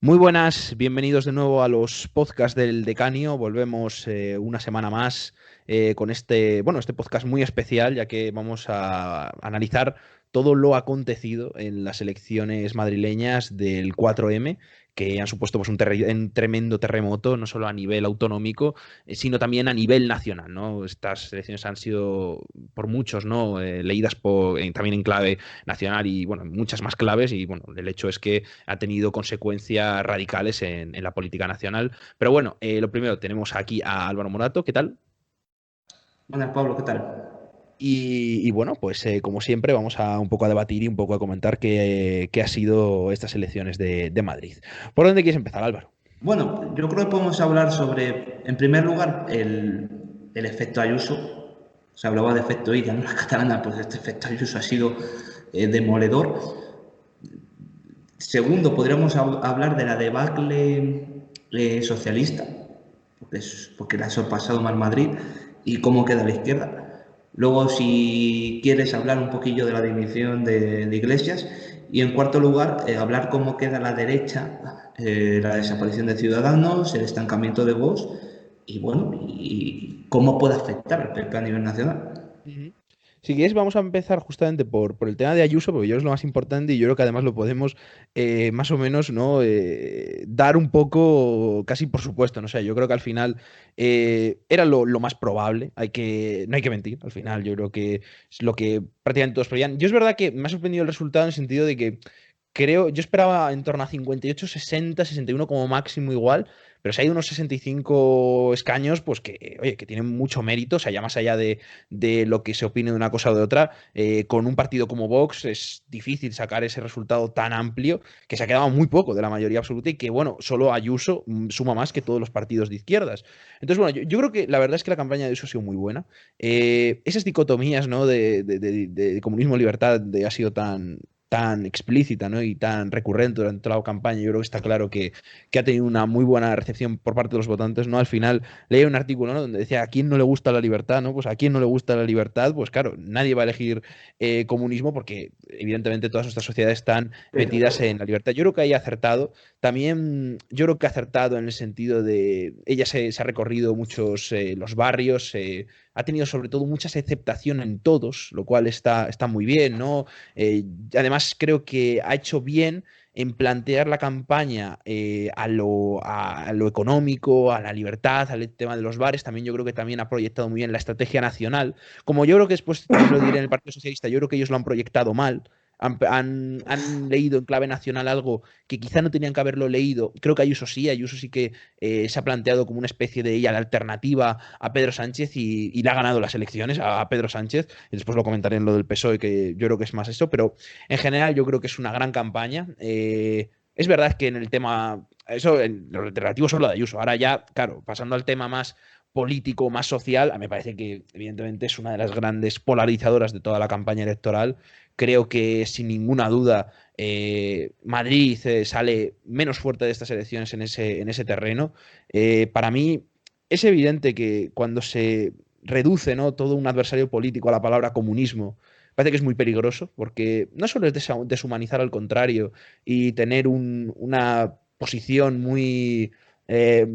Muy buenas, bienvenidos de nuevo a los podcasts del Decanio. Volvemos una semana más con este podcast muy especial, ya que vamos a analizar todo lo acontecido en las elecciones madrileñas del 4M, que han supuesto pues, un tremendo terremoto, no solo a nivel autonómico, sino también a nivel nacional, ¿no? Estas elecciones han sido por muchos, ¿no? Leídas también en clave nacional y bueno, muchas más claves. Y bueno, el hecho es que ha tenido consecuencias radicales en la política nacional. Pero bueno, lo primero, tenemos aquí a Álvaro Morato, ¿qué tal? Buenas, Pablo, ¿qué tal? Y bueno, pues como siempre vamos a un poco a debatir y un poco a comentar qué ha sido estas elecciones de Madrid. ¿Por dónde quieres empezar, Álvaro? Bueno, yo creo que podemos hablar sobre, en primer lugar, el efecto Ayuso. Se hablaba de efecto Illa en la catalana, pues este efecto Ayuso ha sido demoledor. Segundo, podríamos hablar de la debacle socialista, porque la ha sorpasado mal Madrid, y cómo queda la izquierda. Luego, si quieres hablar un poquillo de la dimisión de Iglesias. Y en cuarto lugar, hablar cómo queda la derecha, la desaparición de Ciudadanos, el estancamiento de Vox, y bueno, y cómo puede afectar al PP a nivel nacional. Ujú. Si quieres, vamos a empezar justamente por el tema de Ayuso, porque yo es lo más importante y yo creo que además lo podemos más o menos ¿no? Dar un poco casi por supuesto. No sé, yo creo que al final era lo más probable. No hay que mentir. Al final, yo creo que es lo que prácticamente todos prevían. Yo es verdad que me ha sorprendido el resultado en el sentido de que yo esperaba en torno a 58, 60, 61 como máximo igual. Pero si hay unos 65 escaños, pues que, oye, que tienen mucho mérito, o sea, ya más allá de lo que se opine de una cosa o de otra, con un partido como Vox es difícil sacar ese resultado tan amplio que se ha quedado muy poco de la mayoría absoluta y que, bueno, solo Ayuso suma más que todos los partidos de izquierdas. Entonces, bueno, yo creo que la verdad es que la campaña de Ayuso ha sido muy buena. Esas dicotomías, ¿no? De comunismo-libertad ha sido tan explícita, ¿no? Y tan recurrente durante toda la campaña. Yo creo que está claro que ha tenido una muy buena recepción por parte de los votantes, ¿no? Al final leí un artículo, ¿no? Donde decía, ¿a quién no le gusta la libertad, ¿no? Pues a quién no le gusta la libertad, pues claro, nadie va a elegir comunismo porque evidentemente todas nuestras sociedades están metidas en la libertad. Yo creo que ahí ha acertado. También yo creo que ha acertado en el sentido de, ella se ha recorrido muchos los barrios, ha tenido sobre todo mucha aceptación en todos, lo cual está muy bien, ¿no? Además creo que ha hecho bien en plantear la campaña a lo económico, a la libertad, al tema de los bares. También yo creo que también ha proyectado muy bien la estrategia nacional. Como yo creo que después también lo diré en el Partido Socialista, yo creo que ellos lo han proyectado mal. Han leído en clave nacional algo que quizá no tenían que haberlo leído. Creo que Ayuso sí que se ha planteado como una especie de ella, la alternativa a Pedro Sánchez y le ha ganado las elecciones a Pedro Sánchez. Y después lo comentaré en lo del PSOE, que yo creo que es más eso, pero en general, yo creo que es una gran campaña. Es verdad que en el tema, eso, en lo relativo solo de Ayuso. Ahora ya, claro, pasando al tema más político, más social, a mí me parece que evidentemente es una de las grandes polarizadoras de toda la campaña electoral. Creo que sin ninguna duda Madrid sale menos fuerte de estas elecciones en ese terreno. Para mí es evidente que cuando se reduce, ¿no? todo un adversario político a la palabra comunismo, parece que es muy peligroso, porque no solo es deshumanizar al contrario y tener una posición eh,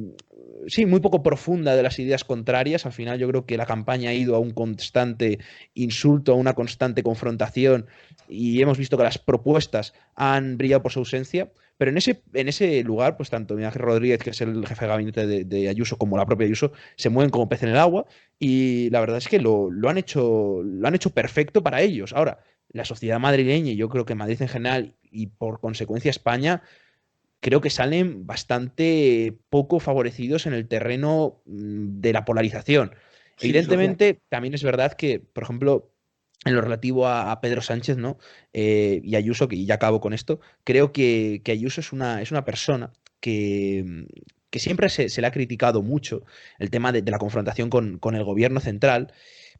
sí, muy poco profunda de las ideas contrarias. Al final yo creo que la campaña ha ido a un constante insulto, a una constante confrontación y hemos visto que las propuestas han brillado por su ausencia. Pero en ese lugar, pues tanto Miguel Ángel Rodríguez, que es el jefe de gabinete de Ayuso, como la propia Ayuso, se mueven como pez en el agua y la verdad es que lo han hecho perfecto para ellos. Ahora, la sociedad madrileña y yo creo que Madrid en general y por consecuencia España, creo que salen bastante poco favorecidos en el terreno de la polarización. Sí, social. Evidentemente, también es verdad que, por ejemplo, en lo relativo a Pedro Sánchez, ¿no? Y Ayuso, que ya acabo con esto, creo que Ayuso es una persona que siempre se le ha criticado mucho el tema de la confrontación con el gobierno central.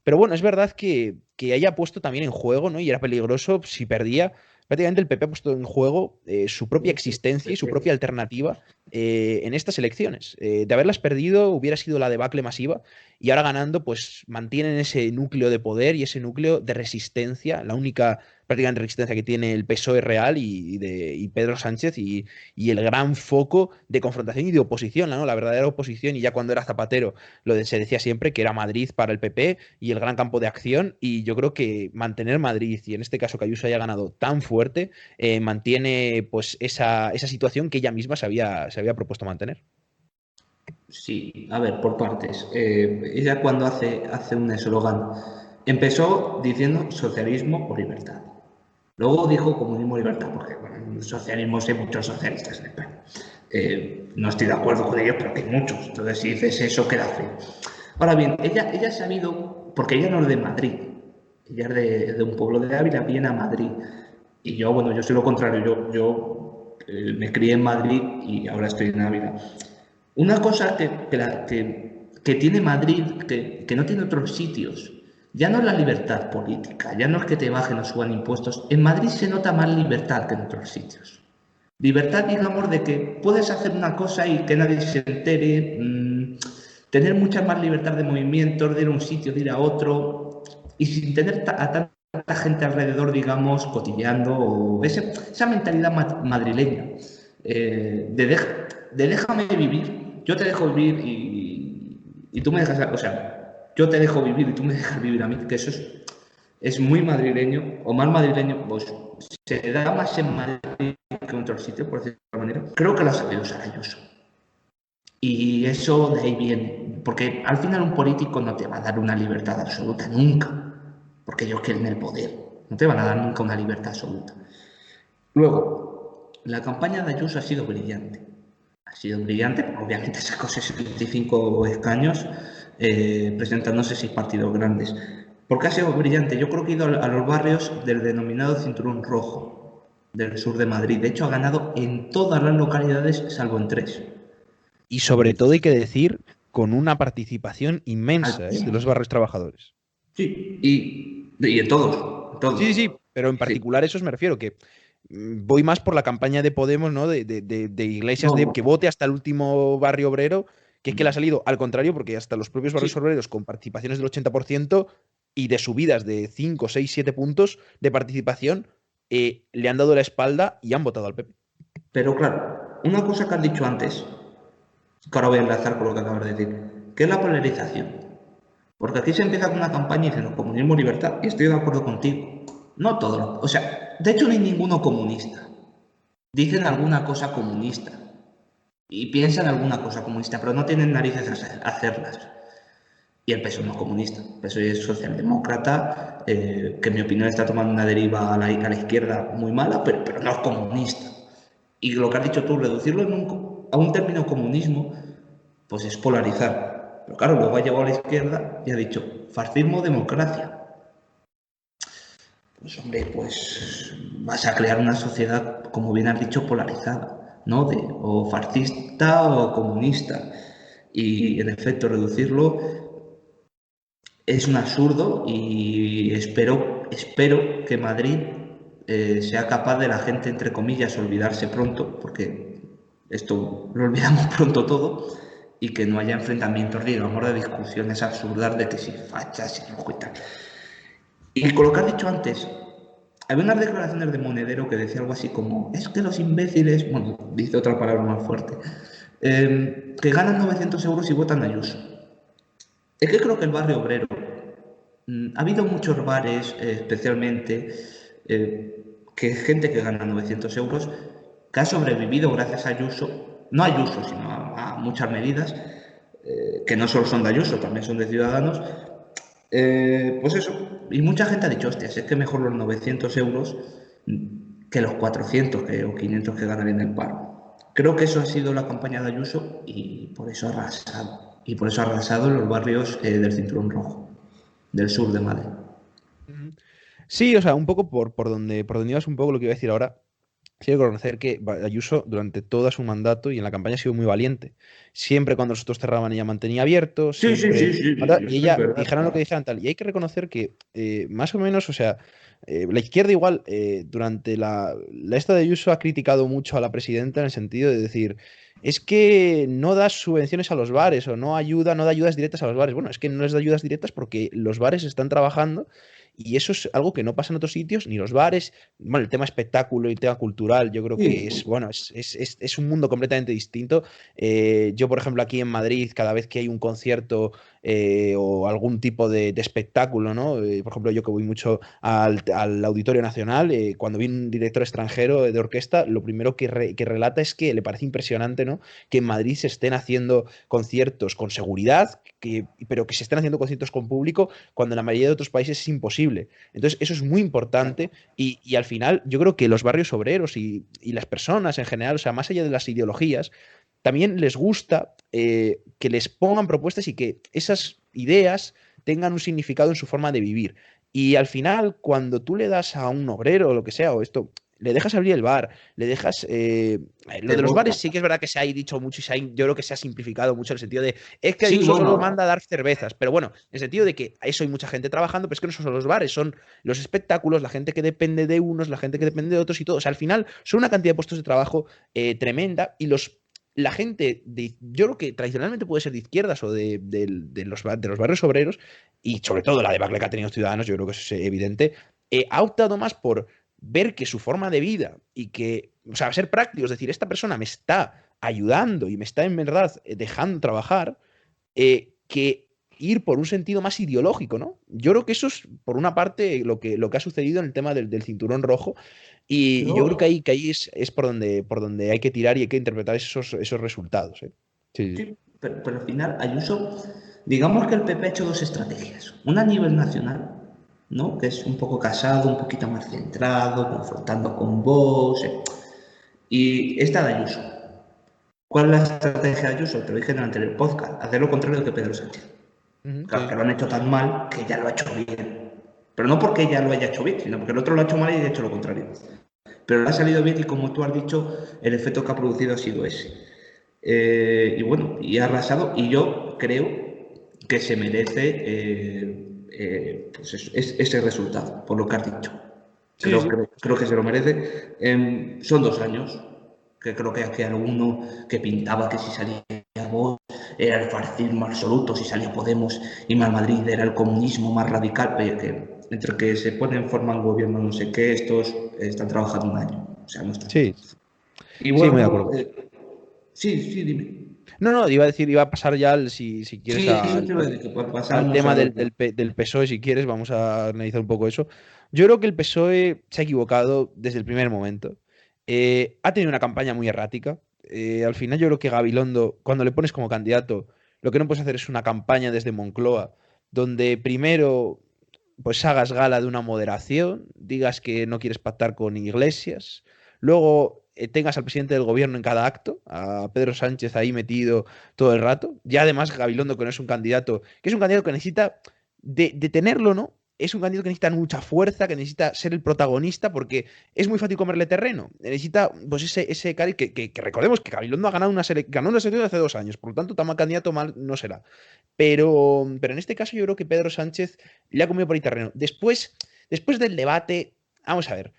Pero bueno, es verdad que haya puesto también en juego, ¿no? Y era peligroso si perdía. Prácticamente el PP ha puesto en juego su propia existencia y su propia alternativa en estas elecciones. De haberlas perdido hubiera sido la debacle masiva y ahora ganando pues mantienen ese núcleo de poder y ese núcleo de resistencia, la única prácticamente resistencia que tiene el PSOE real y Pedro Sánchez y el gran foco de confrontación y de oposición, ¿no? La verdadera oposición, y ya cuando era Zapatero se decía siempre que era Madrid para el PP y el gran campo de acción, y yo creo que mantener Madrid, y en este caso que Ayuso haya ganado tan fuerte, mantiene pues esa situación que ella misma se había propuesto mantener. Sí, a ver, por partes. Ella cuando hace un eslogan, empezó diciendo socialismo o libertad. Luego dijo comunismo o libertad, porque bueno, socialismo hay muchos socialistas en España. No estoy de acuerdo con ellos, pero que hay muchos. Entonces, si dices eso, queda feo. Ahora bien, ella ha sabido, porque ella no es de Madrid, ella es de un pueblo de Ávila, viene a Madrid. Y yo, bueno, yo soy lo contrario, yo me crié en Madrid y ahora estoy en Ávila. Una cosa que tiene Madrid, que no tiene otros sitios, ya no es la libertad política, ya no es que te bajen o suban impuestos. En Madrid se nota más libertad que en otros sitios. Libertad, digamos, de que puedes hacer una cosa y que nadie se entere, tener mucha más libertad de movimiento, de ir a un sitio, de ir a otro, y sin tener a tanta gente alrededor, digamos, cotilleando, o esa mentalidad madrileña, de déjame vivir, yo te dejo vivir y tú me dejas, o sea, yo te dejo vivir y tú me dejas vivir a mí, que eso es muy madrileño, o más madrileño, pues se da más en Madrid que en otros sitios, por decirlo de alguna manera. Creo que lo ha sabido usar Ayuso. Y eso de ahí viene, porque al final un político no te va a dar una libertad absoluta, nunca, porque ellos quieren el poder, no te van a dar nunca una libertad absoluta. Luego, la campaña de Ayuso ha sido brillante. Ha sido brillante, obviamente sacó 65 escaños, presentándose 6 partidos grandes. ¿Por qué ha sido brillante? Yo creo que ha ido a los barrios del denominado cinturón rojo del sur de Madrid. De hecho, ha ganado en todas las localidades, salvo en 3. Y sobre todo hay que decir, con una participación inmensa, de Altísimo. los barrios trabajadores. Sí, y en todos, en Sí, sí, todos. sí, pero en Sí. particular eso me refiero, que voy más por la campaña de Podemos, ¿no? De Iglesias, de que No, vote hasta el último barrio obrero, que es que le ha salido al contrario, porque hasta los propios barrios sí, obreros con participaciones del 80% y de subidas de 5, 6, 7 puntos de participación, le han dado la espalda y han votado al PP. pero claro, una cosa que has dicho antes, que ahora voy a enlazar con lo que acabas de decir, que es la polarización. Porque aquí se empieza con una campaña diciendo comunismo, libertad, y estoy de acuerdo contigo. No todos, o sea, de hecho no hay ninguno comunista. Dicen alguna cosa comunista y piensan alguna cosa comunista, pero no tienen narices a hacerlas. Y el PSOE no es comunista, el PSOE es socialdemócrata, que en mi opinión está tomando una deriva a la izquierda muy mala, pero no es comunista. Y lo que has dicho tú, reducirlo a un término comunismo, pues es polarizar. Pero claro, luego ha llegado a la izquierda y ha dicho fascismo, democracia. Pues hombre, pues vas a crear una sociedad, como bien has dicho, polarizada, ¿no? O fascista o comunista. Y en efecto, reducirlo es un absurdo y espero que Madrid sea capaz de la gente, entre comillas, olvidarse pronto, porque esto lo olvidamos pronto todo, y que no haya enfrentamientos, digamos, de discusiones absurdas de que si fachas, si rojo y tal. Y con lo que has dicho antes, había unas declaraciones de Monedero que decía algo así como, es que los imbéciles, bueno, dice otra palabra más fuerte, que ganan 900 euros y votan a Ayuso. Es que creo que el barrio obrero, ha habido muchos bares, especialmente, que gente que gana 900 euros, que ha sobrevivido gracias a Ayuso, no a Ayuso, sino a muchas medidas, que no solo son de Ayuso, también son de Ciudadanos. Pues eso, y mucha gente ha dicho, hostias, es que mejor los 900 euros que los 400 o 500 que ganan en el paro. Creo que eso ha sido la campaña de Ayuso y por eso ha arrasado. Y por eso ha arrasado en los barrios del Cinturón Rojo, del sur de Madrid. Ujú. Sí, o sea, un poco por donde ibas un poco lo que iba a decir ahora. Sí, hay que reconocer que Ayuso durante todo su mandato y en la campaña ha sido muy valiente. Siempre cuando los otros cerraban ella mantenía abierto, Sí, sí, sí, siempre... sí, Y es ella, verdad. dijeran lo que dijeran tal. Y hay que reconocer que más o menos, o sea, la izquierda igual durante la esta de Ayuso ha criticado mucho a la presidenta en el sentido de decir, es que no da subvenciones a los bares o no da ayudas directas a los bares. Bueno, es que no les da ayudas directas porque los bares están trabajando Y eso es algo que no pasa en otros sitios, ni los bares. Bueno, el tema espectáculo y el tema cultural, yo creo que es, Sí, bueno, es un mundo completamente distinto. Yo, por ejemplo, aquí en Madrid, cada vez que hay un concierto o algún tipo de espectáculo, ¿no? Por ejemplo, yo que voy mucho al Auditorio Nacional, cuando viene un director extranjero de orquesta, lo primero que relata es que le parece impresionante, ¿no? Que en Madrid se estén haciendo conciertos con seguridad, pero que se estén haciendo conciertos con público cuando en la mayoría de otros países es imposible. Entonces, eso es muy importante y al final yo creo que los barrios obreros y las personas en general, o sea, más allá de las ideologías, también les gusta que les pongan propuestas y que esas ideas tengan un significado en su forma de vivir. Y al final, cuando tú le das a un obrero o lo que sea, o esto, le dejas abrir el bar, le dejas... lo te de los bares vota. sí que es verdad que se ha dicho mucho y yo creo que se ha simplificado mucho en el sentido de, es que Sí, Ayuso solo bueno, manda a dar cervezas, pero bueno, en el sentido de que eso hay mucha gente trabajando, pero es que no son solo los bares, son los espectáculos, la gente que depende de unos, la gente que depende de otros y todo. O sea, al final son una cantidad de puestos de trabajo tremenda y la gente, yo creo que tradicionalmente puede ser de izquierdas o de los barrios obreros, y sobre todo la debacle que ha tenido Ciudadanos, yo creo que eso es evidente, ha optado más por ver que su forma de vida y que, o sea, ser práctico, es decir, esta persona me está ayudando y me está en verdad dejando trabajar, que ir por un sentido más ideológico, ¿no? Yo creo que eso es, por una parte, lo que ha sucedido en el tema del cinturón rojo, y yo creo yo, que ahí es por donde hay que tirar y hay que interpretar esos resultados, ¿eh? Sí, sí. sí, pero al final Ayuso, digamos que el PP ha hecho dos estrategias. Una a nivel nacional, ¿no? Que es un poco casado, un poquito más centrado, confrontando con Vox. Y esta de Ayuso. ¿Cuál es la estrategia de Ayuso? Te lo dije en el anterior podcast. Hacer lo contrario que Pedro Sánchez. Ujú, Claro, sí, que lo han hecho tan mal que ya lo ha hecho bien. Pero no porque ella lo haya hecho bien, sino porque el otro lo ha hecho mal y ha hecho lo contrario. Pero le ha salido bien y como tú has dicho, el efecto que ha producido ha sido ese. Y bueno, y ha arrasado y yo creo que se merece pues ese resultado, por lo que has dicho. sí, Creo, sí. creo, creo que se lo merece. Son 2 años, que creo que alguno que pintaba que si salía Vox era el fascismo absoluto, si salía Podemos y más Madrid era el comunismo más radical, oye, que entre que se ponen, forman gobierno, no sé qué, estos están trabajando un año, o sea, no están. Sí, Y sí, muy de bueno, acuerdo. sí, sí, dime. No, no, iba a decir, iba a pasar ya, si quieres, Sí, eso te iba a decir, que al pasamos a tema lo... del PSOE, si quieres, vamos a analizar un poco eso. Yo creo que el PSOE se ha equivocado desde el primer momento. Ha tenido una campaña muy errática. Al final yo creo que Gabilondo, cuando le pones como candidato, lo que no puedes hacer es una campaña desde Moncloa, donde primero pues hagas gala de una moderación, digas que no quieres pactar con Iglesias, luego tengas al presidente del gobierno en cada acto, a Pedro Sánchez ahí metido todo el rato. Ya además Gabilondo, que no es un candidato, que es un candidato que necesita de tenerlo, ¿no? Es un candidato que necesita mucha fuerza, que necesita ser el protagonista, porque es muy fácil comerle terreno. Necesita, pues, ese cari que recordemos que Gabilondo ganó una selección hace 2 años, por lo tanto, tan mal candidato mal no será. Pero en este caso yo creo que Pedro Sánchez le ha comido por ahí terreno. Después del debate, vamos a ver,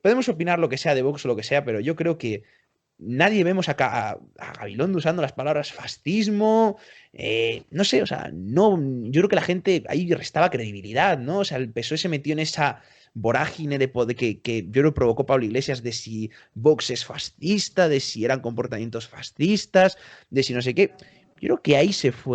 podemos opinar lo que sea de Vox o lo que sea, pero yo creo que nadie vemos a Gabilondo usando las palabras fascismo, no sé, o sea, no, yo creo que la gente ahí restaba credibilidad, ¿no? O sea, el PSOE se metió en esa vorágine de poder que yo creo provocó Pablo Iglesias de si Vox es fascista, de si eran comportamientos fascistas, de si no sé qué. Yo creo que ahí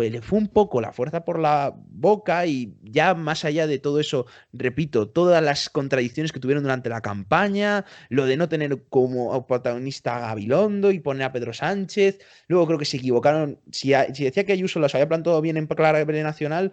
le fue un poco la fuerza por la boca y ya más allá de todo eso, repito, todas las contradicciones que tuvieron durante la campaña, lo de no tener como protagonista a Gabilondo y poner a Pedro Sánchez. Luego creo que se equivocaron. Si decía que Ayuso las había plantado bien en clave nacional,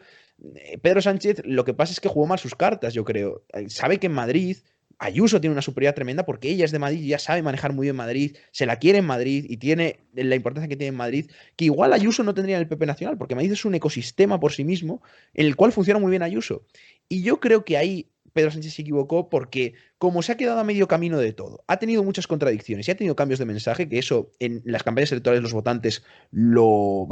Pedro Sánchez lo que pasa es que jugó mal sus cartas, yo creo. Sabe que en Madrid Ayuso tiene una superioridad tremenda porque ella es de Madrid y ya sabe manejar muy bien Madrid, se la quiere en Madrid y tiene la importancia que tiene en Madrid, que igual Ayuso no tendría en el PP nacional, porque Madrid es un ecosistema por sí mismo en el cual funciona muy bien Ayuso. Y yo creo que ahí Pedro Sánchez se equivocó porque como se ha quedado a medio camino de todo, ha tenido muchas contradicciones y ha tenido cambios de mensaje, que eso en las campañas electorales los votantes lo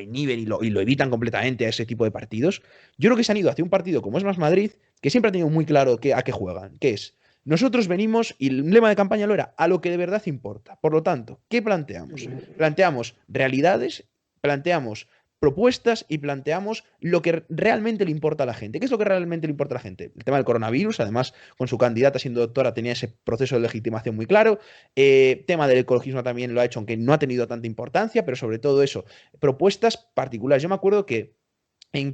inhiben y lo evitan completamente a ese tipo de partidos. Yo creo que se han ido hacia un partido como es Más Madrid, que siempre ha tenido muy claro a qué juegan, que es, nosotros venimos, y el lema de campaña lo era, a lo que de verdad importa. Por lo tanto, ¿qué planteamos? Planteamos realidades, planteamos propuestas y planteamos lo que realmente le importa a la gente. ¿Qué es lo que realmente le importa a la gente? El tema del coronavirus, además, con su candidata siendo doctora, tenía ese proceso de legitimación muy claro. Tema del ecologismo también lo ha hecho, aunque no ha tenido tanta importancia, pero sobre todo eso, propuestas particulares. Yo me acuerdo que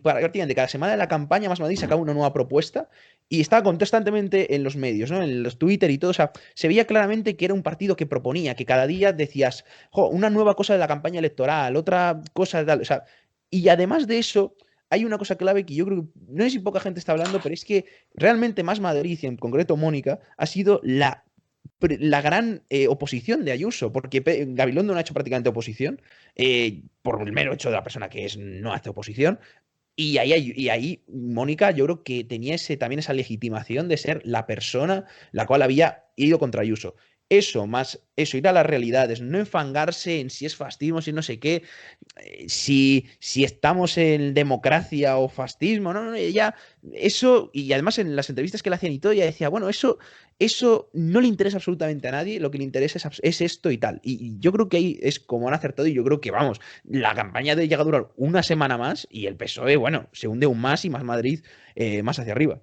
prácticamente cada semana de la campaña Más Madrid sacaba una nueva propuesta y estaba constantemente en los medios, ¿no? En los Twitter y todo. O sea, se veía claramente que era un partido que proponía, que cada día decías, jo, una nueva cosa de la campaña electoral, otra cosa de tal. O sea, y además de eso, hay una cosa clave que yo creo que no sé si poca gente está hablando, pero es que realmente Más Madrid, y en concreto Mónica, ha sido la gran oposición de Ayuso, porque Gabilondo no ha hecho prácticamente oposición, por el mero hecho de la persona que es, no hace oposición, y ahí Mónica, yo creo que tenía también esa legitimación de ser la persona la cual había ido contra Ayuso. Eso, más eso, ir a las realidades, no enfangarse en si es fascismo, si no sé qué, si estamos en democracia o fascismo, no, no, ella, eso, y además en las entrevistas que le hacían y todo, ella decía, bueno, eso no le interesa absolutamente a nadie, lo que le interesa es esto y tal. Y yo creo que ahí es como han acertado y yo creo que, vamos, la campaña de llega a durar una semana más y el PSOE, bueno, se hunde aún más y más Madrid más hacia arriba.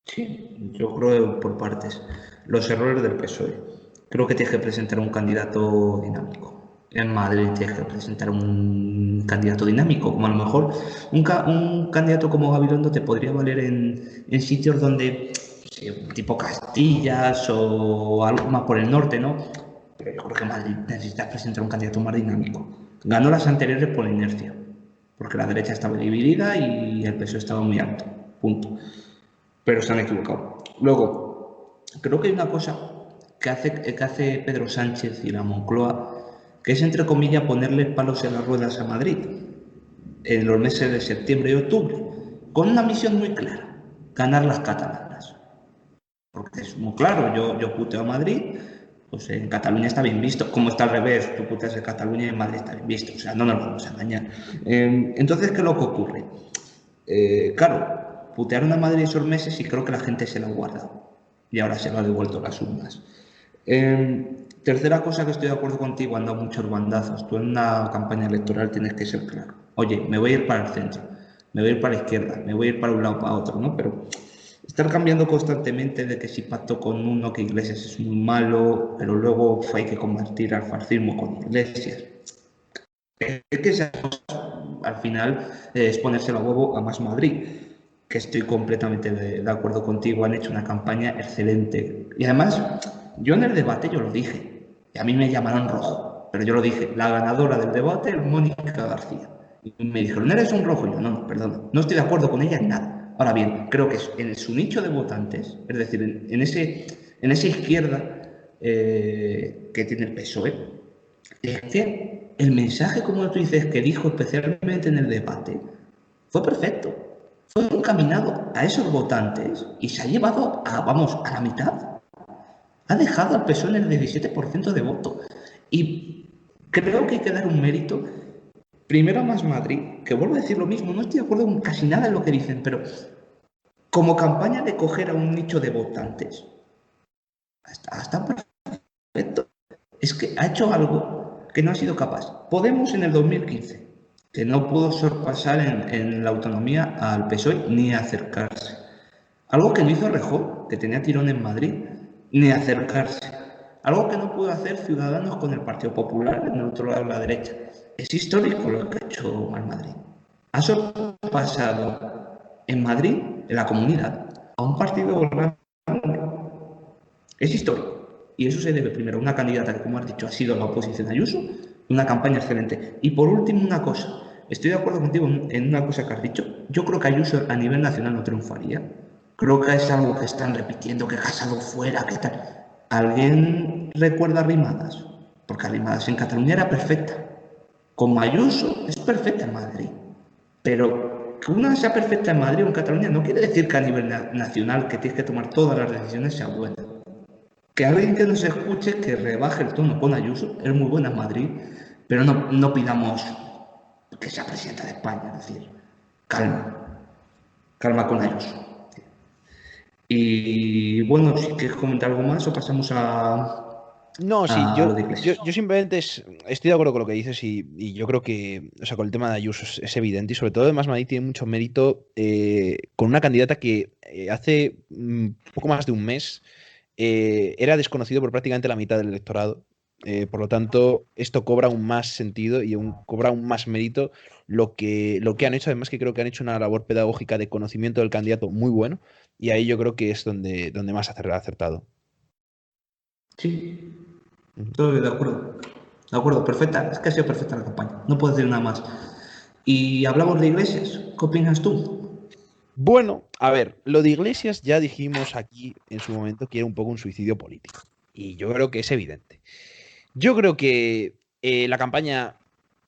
Sí, yo creo por partes. Los errores del PSOE. Creo que tienes que presentar un candidato dinámico. En Madrid tienes que presentar un candidato dinámico, como a lo mejor un candidato como Gabilondo te podría valer en sitios donde, sí, tipo Castillas o algo más por el norte, ¿no? Pero yo creo que Madrid necesita presentar un candidato más dinámico. Ganó las anteriores por inercia, porque la derecha estaba dividida y el PSOE estaba muy alto. Punto, pero se han equivocado. Luego, creo que hay una cosa que hace Pedro Sánchez y la Moncloa, que es, entre comillas, ponerle palos en las ruedas a Madrid en los meses de septiembre y octubre, con una misión muy clara: ganar las catalanas. Porque es muy claro, yo puteo a Madrid, pues en Cataluña está bien visto, como está al revés, tú puteas en Cataluña y en Madrid está bien visto, o sea, no nos vamos a engañar. Entonces, ¿qué es lo que ocurre? Claro, putearon a Madrid esos meses y creo que la gente se lo ha guardado. Y ahora se lo ha devuelto las urnas. Tercera cosa que estoy de acuerdo contigo, han dado muchos bandazos. Tú en una campaña electoral tienes que ser claro. Oye, me voy a ir para el centro, me voy a ir para la izquierda, me voy a ir para un lado para otro, ¿no? Pero estar cambiando constantemente de que si pacto con uno, que Iglesias es muy malo, pero luego hay que combatir al fascismo con Iglesias. Es que al final es ponérselo a huevo a Más Madrid, que estoy completamente de acuerdo contigo, han hecho una campaña excelente. Y además, yo en el debate yo lo dije, y a mí me llamaron rojo, pero yo lo dije, la ganadora del debate es Mónica García. Y me dijeron, ¿eres un rojo? Y yo, no, no, perdón, no estoy de acuerdo con ella en nada. Ahora bien, creo que es en su nicho de votantes, es decir, en esa izquierda que tiene el PSOE, es que el mensaje, como tú dices, que dijo especialmente en el debate, fue perfecto. Fue encaminado a esos votantes y se ha llevado vamos, a la mitad. Ha dejado al PSOE en el 17% de voto. Y creo que hay que dar un mérito primero a Más Madrid, que vuelvo a decir lo mismo, no estoy de acuerdo con casi nada de lo que dicen, pero como campaña de coger a un nicho de votantes, está perfecto. Es que ha hecho algo que no ha sido capaz. Podemos en el 2015, que no pudo sorpasar en la autonomía al PSOE ni acercarse. Algo que no hizo Rejón, que tenía tirón en Madrid, ni acercarse. Algo que no pudo hacer Ciudadanos con el Partido Popular en el otro lado de la derecha. Es histórico lo que ha hecho Más Madrid. Ha sorpasado en Madrid, en la comunidad, a un partido grande. Es histórico. Y eso se debe primero a una candidata que, como has dicho, ha sido la oposición a Ayuso, una campaña excelente. Y por último, una cosa. Estoy de acuerdo contigo en una cosa que has dicho. Yo creo que Ayuso a nivel nacional no triunfaría. Creo que es algo que están repitiendo, que Casado fuera, que tal. ¿Alguien recuerda a Rimadas? Porque Rimadas en Cataluña era perfecta. Con Ayuso es perfecta en Madrid. Pero que una sea perfecta en Madrid o en Cataluña no quiere decir que a nivel nacional, que tienes que tomar todas las decisiones, sea buena. Que alguien que nos escuche, que rebaje el tono con Ayuso, es muy buena en Madrid, pero no pidamos que sea presidenta de España, es decir, calma, calma con Ayuso. Y bueno, si quieres comentar algo más o pasamos a... No, sí, a lo de Iglesias. yo simplemente estoy de acuerdo con lo que dices y yo creo que, o sea, con el tema de Ayuso es evidente y sobre todo además Madrid tiene mucho mérito con una candidata que hace poco más de un mes era desconocido por prácticamente la mitad del electorado. Por lo tanto, esto cobra aún más sentido y cobra aún más mérito lo que han hecho, además que creo que han hecho una labor pedagógica de conocimiento del candidato muy bueno y ahí yo creo que es donde más ha acertado. Sí, Ujú. estoy de acuerdo. De acuerdo, perfecta. Es que ha sido perfecta la campaña. No puedo decir nada más. Y hablamos de Iglesias. ¿Qué opinas tú? Bueno, a ver, lo de Iglesias ya dijimos aquí en su momento que era un poco un suicidio político. Y yo creo que es evidente. Yo creo que la campaña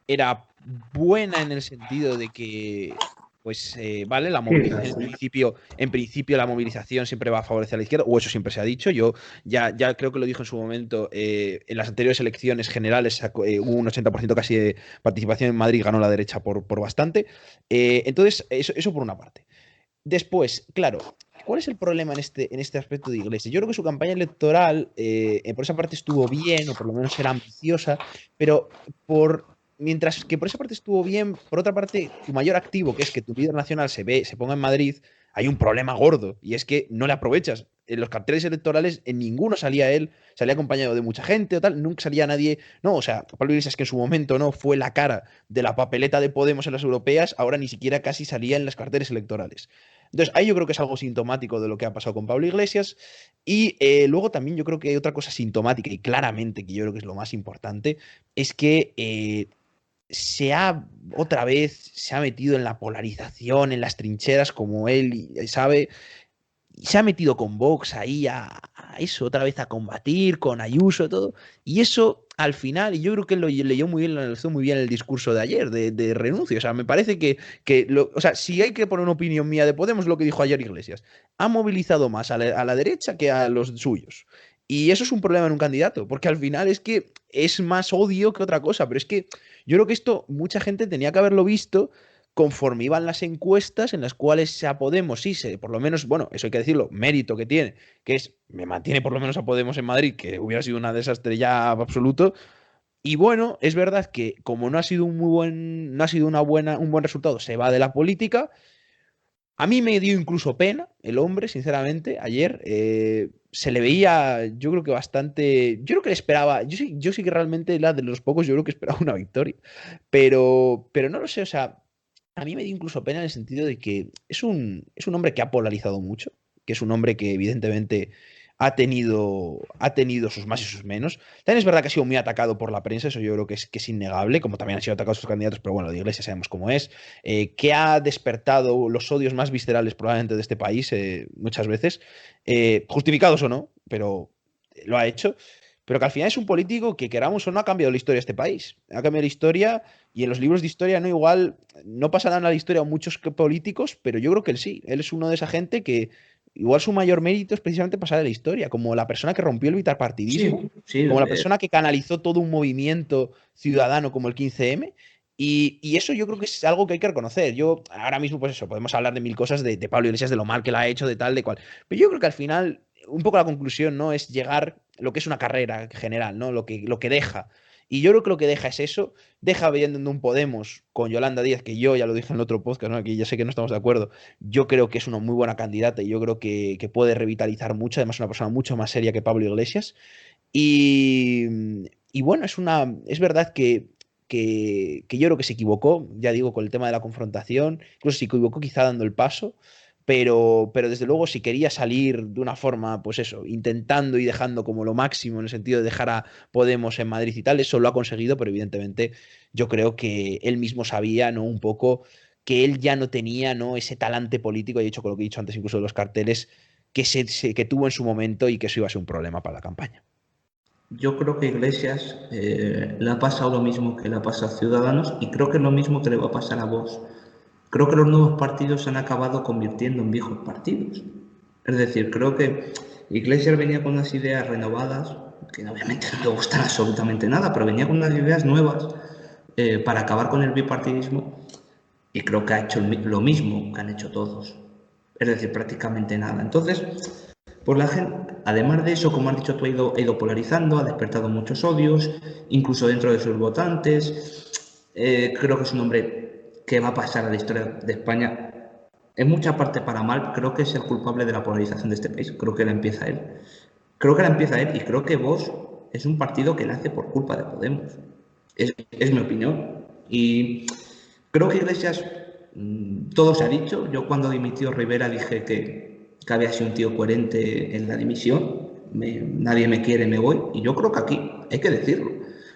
era buena en el sentido de que, pues, vale, la Sí, movilización en principio la movilización siempre va a favorecer a la izquierda, o eso siempre se ha dicho. Yo ya creo que lo dijo en su momento, en las anteriores elecciones generales hubo un 80% casi de participación en Madrid, ganó la derecha por bastante. Entonces, eso por una parte. Después, claro, ¿cuál es el problema en este aspecto de Iglesias? Yo creo que su campaña electoral, por esa parte estuvo bien, o por lo menos era ambiciosa, pero mientras que por esa parte estuvo bien, por otra parte, tu mayor activo, que es que tu líder nacional se ponga en Madrid, hay un problema gordo, y es que no le aprovechas. En los carteles electorales, en ninguno salía él, salía acompañado de mucha gente o tal, nunca salía nadie. No, o sea, Pablo Iglesias, que en su momento no fue la cara de la papeleta de Podemos en las europeas, ahora ni siquiera casi salía en los carteles electorales. Entonces, ahí yo creo que es algo sintomático de lo que ha pasado con Pablo Iglesias. Y luego también yo creo que hay otra cosa sintomática y claramente que yo creo que es lo más importante, es que otra vez se ha metido en la polarización, en las trincheras como él sabe, y se ha metido con Vox ahí a eso, otra vez a combatir, con Ayuso, todo. Y eso al final, y yo creo que él lo leyó muy bien, lo analizó muy bien el discurso de ayer, de renuncio. O sea, me parece o sea, si hay que poner una opinión mía de Podemos, lo que dijo ayer Iglesias, ha movilizado más a la derecha que a los suyos. Y eso es un problema en un candidato, porque al final es que es más odio que otra cosa, pero es que yo creo que esto mucha gente tenía que haberlo visto conforme iban las encuestas en las cuales a Podemos sí por lo menos, bueno, eso hay que decirlo, mérito que tiene, que es, me mantiene por lo menos a Podemos en Madrid, que hubiera sido una desastre ya absoluto. Y bueno, es verdad que como no ha sido no ha sido un buen resultado, se va de la política. A mí me dio incluso pena el hombre, sinceramente, ayer. Se le veía, yo creo que bastante. Yo creo que le esperaba. Yo sí que realmente la de los pocos, yo creo que esperaba una victoria. Pero no lo sé, o sea, a mí me dio incluso pena en el sentido de que es un hombre que ha polarizado mucho, que es un hombre que evidentemente ha tenido sus más y sus menos. También es verdad que ha sido muy atacado por la prensa, eso yo creo que es innegable, como también han sido atacados sus candidatos, pero bueno, de Iglesia sabemos cómo es, que ha despertado los odios más viscerales probablemente de este país muchas veces, justificados o no, pero lo ha hecho. Pero que al final es un político que queramos o no ha cambiado la historia de este país. Ha cambiado la historia y en los libros de historia no igual, no pasarán a la historia muchos políticos, pero yo creo que él sí. Él es uno de esa gente que igual su mayor mérito es precisamente pasar a la historia, como la persona que rompió el bipartidismo, Sí, sí, como la persona que canalizó todo un movimiento ciudadano como el 15M. Y eso yo creo que es algo que hay que reconocer. Yo ahora mismo, pues eso, podemos hablar de mil cosas de Pablo Iglesias, de lo mal que la ha hecho, de tal, de cual. Pero yo creo que al final, un poco la conclusión, ¿no? Es llegar lo que es una carrera general, ¿no? Lo que deja. Y yo creo que lo que deja es eso. Deja viendo un Podemos con Yolanda Díaz, que yo ya lo dije en el otro podcast, ¿no? Aquí ya sé que no estamos de acuerdo. Yo creo que es una muy buena candidata y yo creo que puede revitalizar mucho. Además, es una persona mucho más seria que Pablo Iglesias. Y, y bueno, es verdad que yo creo que se equivocó, ya digo, con el tema de la confrontación, incluso se equivocó quizá dando el paso, pero desde luego si quería salir de una forma, pues eso, intentando y dejando como lo máximo en el sentido de dejar a Podemos en Madrid y tal, eso lo ha conseguido, pero evidentemente yo creo que él mismo sabía, ¿no? Un poco que él ya no tenía, ¿no? Ese talante político, y he dicho con lo que he dicho antes incluso de los carteles, que tuvo en su momento y que eso iba a ser un problema para la campaña. yo creo que Iglesias le ha pasado lo mismo que le ha pasado a Ciudadanos y creo que es lo mismo que le va a pasar a Vox. Creo que los nuevos partidos se han acabado convirtiendo en viejos partidos. Es decir, creo que Iglesias venía con unas ideas renovadas, que obviamente no le gustan absolutamente nada, pero venía con unas ideas nuevas para acabar con el bipartidismo y creo que ha hecho lo mismo que han hecho todos. Es decir, prácticamente nada. Entonces, Pues la gente, además de eso, como has dicho tú, ha ido polarizando, ha despertado muchos odios, incluso dentro de sus votantes. Creo que es un hombre que va a pasar a la historia de España en mucha parte para mal. Creo que es el culpable de la polarización de este país. Creo que la empieza él. Creo que la empieza él y creo que Vox es un partido que nace por culpa de Podemos. Es mi opinión. Y creo que Iglesias, todo se ha dicho. Yo cuando dimitió Rivera dije que había sido un tío coherente en la dimisión. Nadie me quiere, me voy. Y yo creo que aquí hay que decirlo.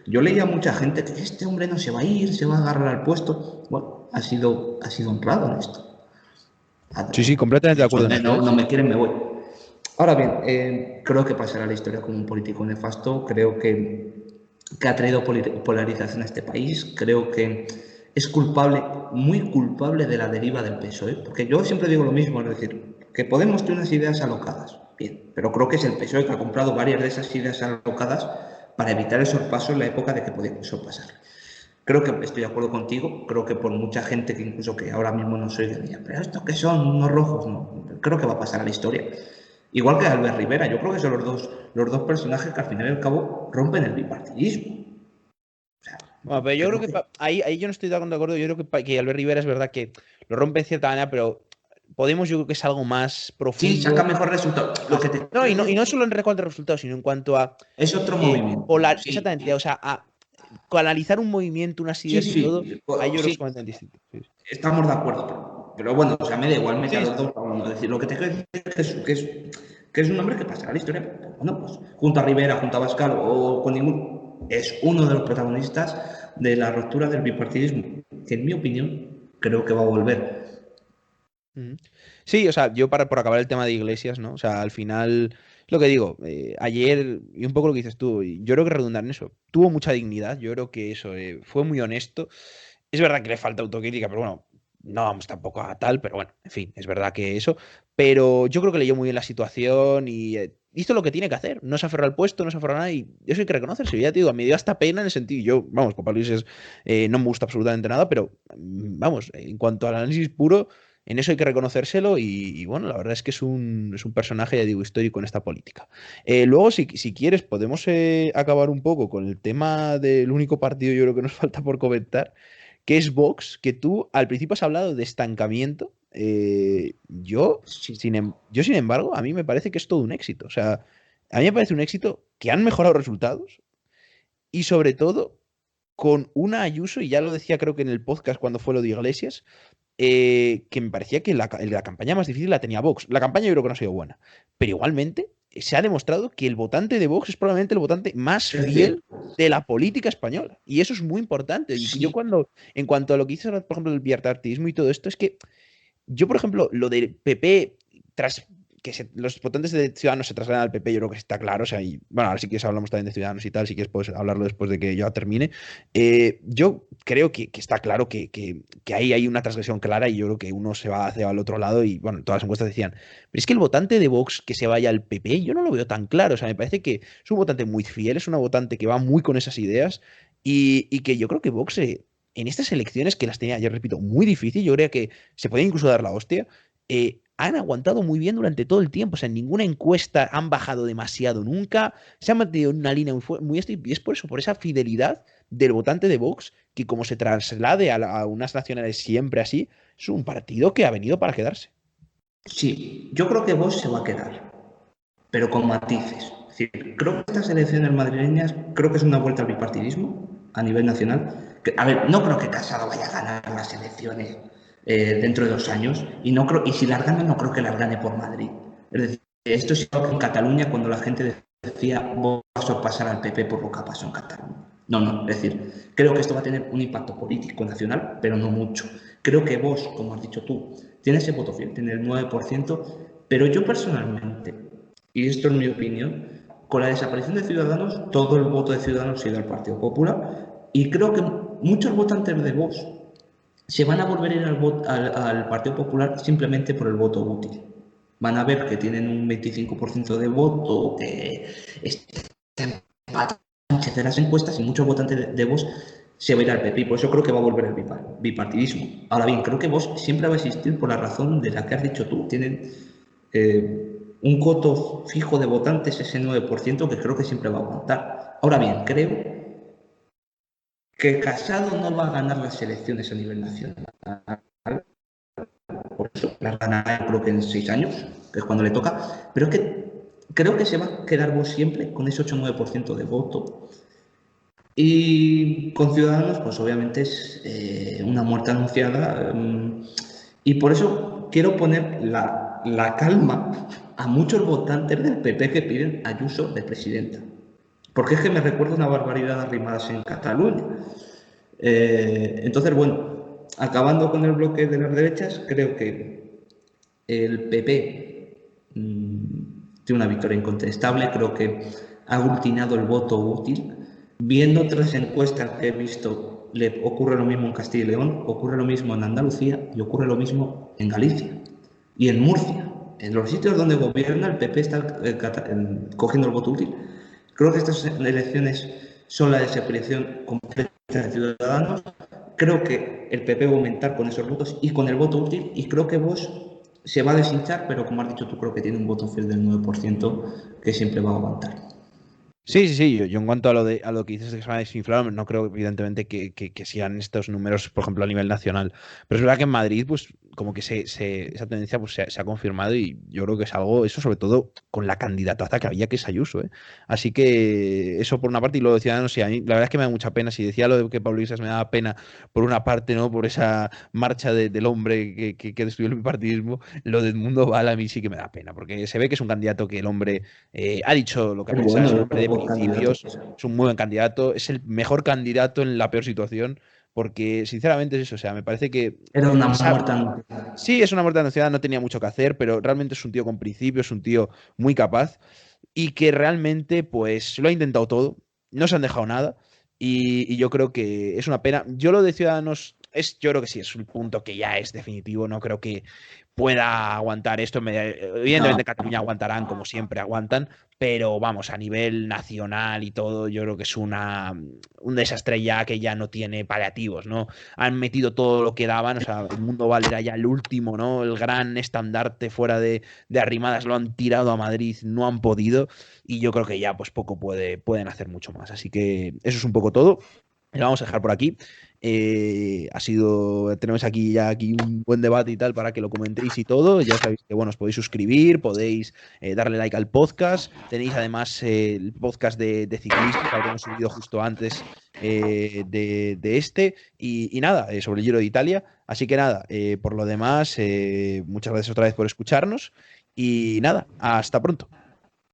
Yo leía a mucha gente que este hombre no se va a ir, se va a agarrar al puesto. Bueno, ha sido honrado en esto. Sí, sí, completamente de acuerdo en eso, ¿eh? No me quieren, me voy. Ahora bien, creo que pasará a la historia como un político nefasto. Creo que ha traído polarización a este país. Creo que es culpable, muy culpable de la deriva del PSOE. Porque yo siempre digo lo mismo, es decir, que Podemos tener unas ideas alocadas, bien, pero creo que es el PSOE que ha comprado varias de esas ideas alocadas para evitar el sorpaso en la época de que podía sorpasar. Creo que estoy de acuerdo contigo, creo que por mucha gente que incluso que ahora mismo no soy de ella, pero ¿estos qué son? ¿Unos rojos? No, creo que va a pasar a la historia. Igual que Albert Rivera, yo creo que son los dos personajes que al final y al cabo rompen el bipartidismo. O sea, Bueno, pero yo creo que ahí yo no estoy tan de acuerdo. Yo creo que Albert Rivera es verdad que lo rompe de cierta manera, pero Podemos yo creo que es algo más sí, saca profundo. mejor resultado. Lo que te No, quiero y decir no solo en cuanto a resultados, sino en cuanto a es otro movimiento. Sí, exactamente, o sea, a canalizar un movimiento, unas sí, ideas y todo, sí, ahí yo creo que es sí, completamente distinto. Sí, sí. estamos de acuerdo. Pero bueno, o sea, me da igual, mete a Sí, los sí. dos a uno. Es decir, lo que te quiero decir es que es un hombre que pasará a la historia. Bueno, pues junto a Rivera, junto a Bascal o con ningún. Es uno de los protagonistas de la ruptura del bipartidismo, que en mi opinión creo que va a volver. Ujú. Sí, o sea, yo por acabar el tema de Iglesias, ¿no? O sea, al final, lo que digo, ayer, y un poco lo que dices tú, y yo creo que redundar en eso, tuvo mucha dignidad, yo creo que eso, fue muy honesto. Es verdad que le falta autocrítica, pero bueno, no vamos tampoco a tal, pero bueno, en fin, es verdad que eso. Pero yo creo que leyó muy bien la situación y hizo lo que tiene que hacer. No se aferró al puesto, no se aferró a nada y eso hay que reconocerse. Ya te digo, me dio hasta pena en el sentido, yo, vamos, con Pablo Iglesias no me gusta absolutamente nada, pero vamos, en cuanto al análisis puro, en eso hay que reconocérselo y bueno, la verdad es que es un personaje, ya digo, histórico en esta política. Luego, si quieres, podemos acabar un poco con el tema del único partido, yo creo que nos falta por comentar que es Vox, que tú al principio has hablado de estancamiento. Sí, Yo, sin embargo, a mí me parece que es todo un éxito. O sea, a mí me parece un éxito que han mejorado resultados y sobre todo con una Ayuso, y ya lo decía creo que en el podcast cuando fue lo de Iglesias, que me parecía que la campaña más difícil la tenía Vox. La campaña yo creo que no ha sido buena, pero igualmente se ha demostrado que el votante de Vox es probablemente el votante más es cierto. fiel de la política española. Y eso es muy importante. Y yo Sí, en cuanto a lo que dices, por ejemplo, el bipartidismo y todo esto, es que yo, por ejemplo, lo del PP, tras que los votantes de Ciudadanos se trasladan al PP, yo creo que está claro. O sea, y, bueno, ahora sí que hablamos también de Ciudadanos y tal, si quieres puedes hablarlo después de que yo termine. Yo creo que está claro que ahí hay una transgresión clara y yo creo que uno se va hacia el otro lado y, bueno, todas las encuestas decían, pero es que el votante de Vox que se vaya al PP, yo no lo veo tan claro. O sea, me parece que es un votante muy fiel, es una votante que va muy con esas ideas y que yo creo que Vox en estas elecciones que las tenía, yo repito, muy difícil, yo creo que se puede incluso dar la hostia, han aguantado muy bien durante todo el tiempo. O sea, en ninguna encuesta han bajado demasiado nunca, se han mantenido en una línea muy y es por eso, por esa fidelidad del votante de Vox, que como se traslade a unas nacionales siempre así, es un partido que ha venido para quedarse. sí, yo creo que Vox se va a quedar, pero con matices. Es decir, creo que estas elecciones madrileñas, creo que es una vuelta al bipartidismo a nivel nacional. A ver, no creo que Casado vaya a ganar las elecciones dentro de 2 años y y si las gana no creo que las gane por Madrid. Es decir, esto es igual que en Cataluña cuando la gente decía vos vas a pasar al PP por lo que pasó en Cataluña. No, no, es decir, creo que esto va a tener un impacto político nacional, pero no mucho. Creo que vos, como has dicho tú, tiene ese voto fiel, tiene el 9%, pero yo personalmente, y esto es mi opinión, con la desaparición de Ciudadanos, todo el voto de Ciudadanos se ha ido al Partido Popular y creo que muchos votantes de Vox se van a volver a ir al Partido Popular simplemente por el voto útil. Van a ver que tienen un 25% de voto, que están empatados en las encuestas y muchos votantes de Vox se va a ir al PP. Por eso creo que va a volver el bipartidismo. Ahora bien, creo que Vox siempre va a existir por la razón de la que has dicho tú. Tienen un coto fijo de votantes, ese 9% que creo que siempre va a aguantar. Ahora bien, creo que Casado no va a ganar las elecciones a nivel nacional. Por eso las ganará creo que en 6 años, que es cuando le toca. Pero es que creo que se va a quedar vos siempre con ese 8 o 9% de voto. Y con Ciudadanos, pues obviamente es una muerte anunciada. Y por eso quiero poner la calma a muchos votantes del PP que piden a Ayuso de presidenta. Porque es que me recuerda una barbaridad arrimadas en Cataluña. Entonces, bueno, acabando con el bloque de las derechas, creo que el PP tiene una victoria incontestable, creo que ha aglutinado el voto útil. Viendo otras encuestas que he visto, le ocurre lo mismo en Castilla y León, ocurre lo mismo en Andalucía y ocurre lo mismo en Galicia y en Murcia. En los sitios donde gobierna el PP está cogiendo el voto útil. Creo que estas elecciones son la desaparición completa de Ciudadanos. Creo que el PP va a aumentar con esos votos y con el voto útil, y creo que Vox se va a deshinchar, pero como has dicho tú, creo que tiene un voto fiel del 9% que siempre va a aguantar. Sí, sí, sí. Yo en cuanto a lo que dices de que se van a desinflar, no creo evidentemente que sigan estos números, por ejemplo, a nivel nacional. Pero es verdad que en Madrid, pues como que esa tendencia pues, se ha confirmado y yo creo que es algo, eso sobre todo con la candidataza que había, que es Ayuso, ¿eh? Así que eso por una parte y luego de Ciudadanos, sí, a mí la verdad es que me da mucha pena. Si decía lo de que Pablo Iglesias me daba pena por una parte, ¿no? Por esa marcha del hombre que destruyó el bipartidismo, lo de Edmundo Val a mí sí que me da pena, porque se ve que es un candidato que el hombre ha dicho lo que ha Es pensado, es bueno, un es hombre de un buen candidato. principios, es un muy buen candidato, es el mejor candidato en la peor situación, porque sinceramente es eso, o sea, me parece que Era una esa, muerta anunciada. sí es una muerte anunciada, no tenía mucho que hacer, pero realmente es un tío con principios, es un tío muy capaz y que realmente pues lo ha intentado todo, no se han dejado nada y yo creo que es una pena. Yo lo de Ciudadanos yo creo que sí, es un punto que ya es definitivo, no creo que pueda aguantar esto. No, Evidentemente en Cataluña aguantarán como siempre aguantan, pero vamos, a nivel nacional y todo, yo creo que es un desastre ya que ya no tiene paliativos, ¿no? Han metido todo lo que daban, o sea, el Mundo Val era ya el último, ¿no? El gran estandarte fuera de Arrimadas, lo han tirado a Madrid, no han podido, y yo creo que ya pues poco pueden hacer mucho más. Así que eso es un poco todo. Lo vamos a dejar por aquí. Tenemos aquí un buen debate y tal para que lo comentéis y todo. Ya sabéis que bueno, os podéis suscribir, podéis darle like al podcast. Tenéis además el podcast de ciclismo que habremos subido justo antes de este. Y nada, sobre el Giro de Italia. Así que nada, por lo demás, muchas gracias otra vez por escucharnos. Y nada, hasta pronto.